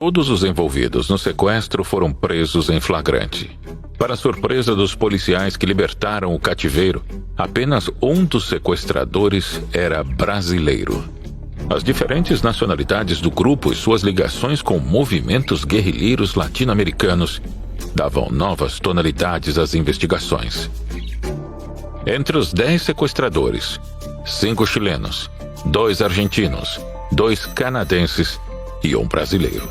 Todos os envolvidos no sequestro foram presos em flagrante. Para surpresa dos policiais que libertaram o cativeiro, apenas um dos sequestradores era brasileiro. As diferentes nacionalidades do grupo e suas ligações com movimentos guerrilheiros latino-americanos davam novas tonalidades às investigações. Entre os 10 sequestradores, 5 chilenos, 2 argentinos, 2 canadenses e um brasileiro.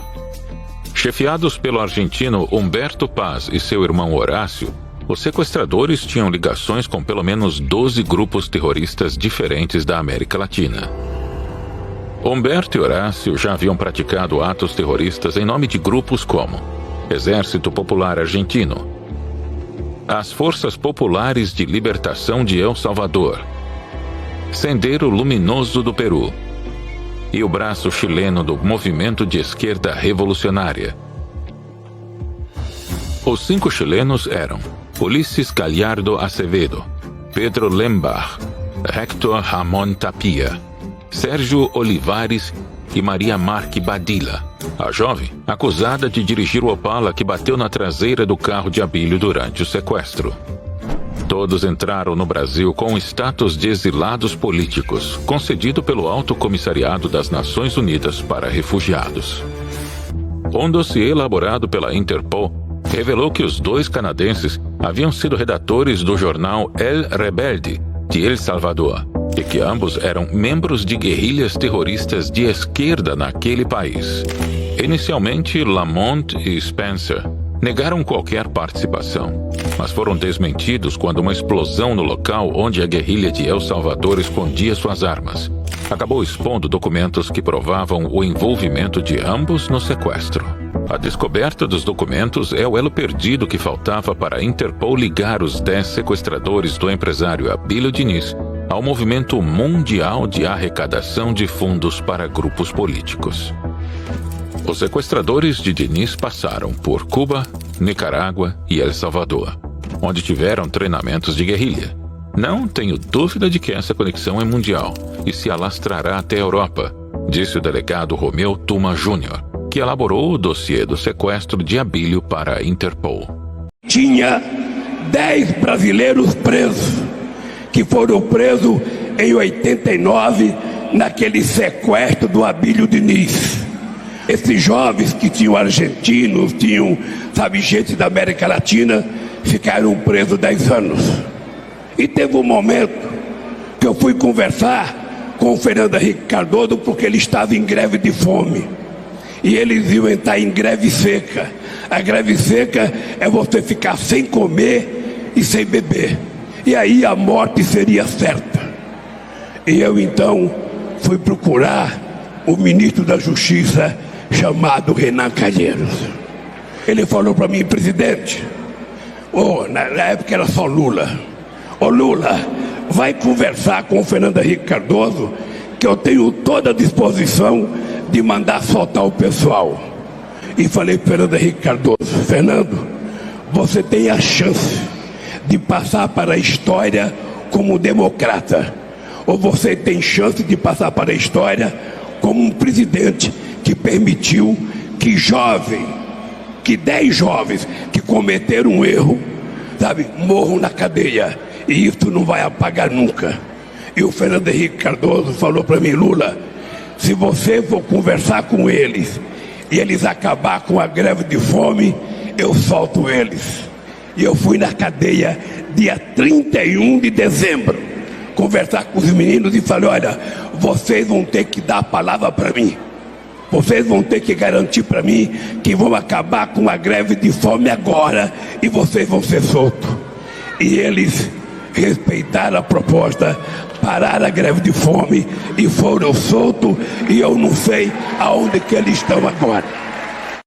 Chefiados pelo argentino Humberto Paz e seu irmão Horácio, os sequestradores tinham ligações com pelo menos 12 grupos terroristas diferentes da América Latina. Humberto e Horácio já haviam praticado atos terroristas em nome de grupos como Exército Popular Argentino, as Forças Populares de Libertação de El Salvador, Sendero Luminoso do Peru e o braço chileno do Movimento de Esquerda Revolucionária. Os 5 chilenos eram Ulisses Gallardo Acevedo, Pedro Lembar, Héctor Ramón Tapia, Sérgio Olivares e Maria Marque Badilla, a jovem acusada de dirigir o Opala que bateu na traseira do carro de Abílio durante o sequestro. Todos entraram no Brasil com status de exilados políticos, concedido pelo Alto Comissariado das Nações Unidas para Refugiados. Um dossiê elaborado pela Interpol revelou que os 2 canadenses haviam sido redatores do jornal El Rebelde, de El Salvador, e que ambos eram membros de guerrilhas terroristas de esquerda naquele país. Inicialmente, Lamont e Spencer negaram qualquer participação, mas foram desmentidos quando uma explosão no local onde a guerrilha de El Salvador escondia suas armas acabou expondo documentos que provavam o envolvimento de ambos no sequestro. A descoberta dos documentos é o elo perdido que faltava para a Interpol ligar os 10 sequestradores do empresário Abílio Diniz ao movimento mundial de arrecadação de fundos para grupos políticos. Os sequestradores de Diniz passaram por Cuba, Nicarágua e El Salvador, onde tiveram treinamentos de guerrilha. Não tenho dúvida de que essa conexão é mundial e se alastrará até a Europa, disse o delegado Romeu Tuma Júnior, que elaborou o dossiê do sequestro de Abílio para a Interpol. Tinha 10 brasileiros presos, que foram presos em 89 naquele sequestro do Abílio Diniz. Esses jovens que tinham argentinos, tinham, gente da América Latina, ficaram presos 10 anos. E teve um momento que eu fui conversar com o Fernando Henrique Cardoso porque ele estava em greve de fome. E eles iam entrar em greve seca. A greve seca é você ficar sem comer e sem beber. E aí a morte seria certa. E eu então fui procurar o ministro da Justiça, chamado Renan Calheiros. Ele falou para mim: presidente, na época era só Lula, Lula, vai conversar com o Fernando Henrique Cardoso, que eu tenho toda a disposição de mandar soltar o pessoal. E falei para o Fernando Henrique Cardoso: Fernando, você tem a chance de passar para a história como democrata, ou você tem chance de passar para a história como um presidente que permitiu que 10 jovens que cometeram um erro, morram na cadeia, e isso não vai apagar nunca. E o Fernando Henrique Cardoso falou para mim: Lula, se você for conversar com eles e eles acabar com a greve de fome, eu solto eles. E eu fui na cadeia dia 31 de dezembro conversar com os meninos e falei: olha, vocês vão ter que dar a palavra para mim. Vocês vão ter que garantir para mim que vão acabar com a greve de fome agora e vocês vão ser soltos. E eles respeitaram a proposta, pararam a greve de fome e foram soltos, e eu não sei aonde que eles estão agora.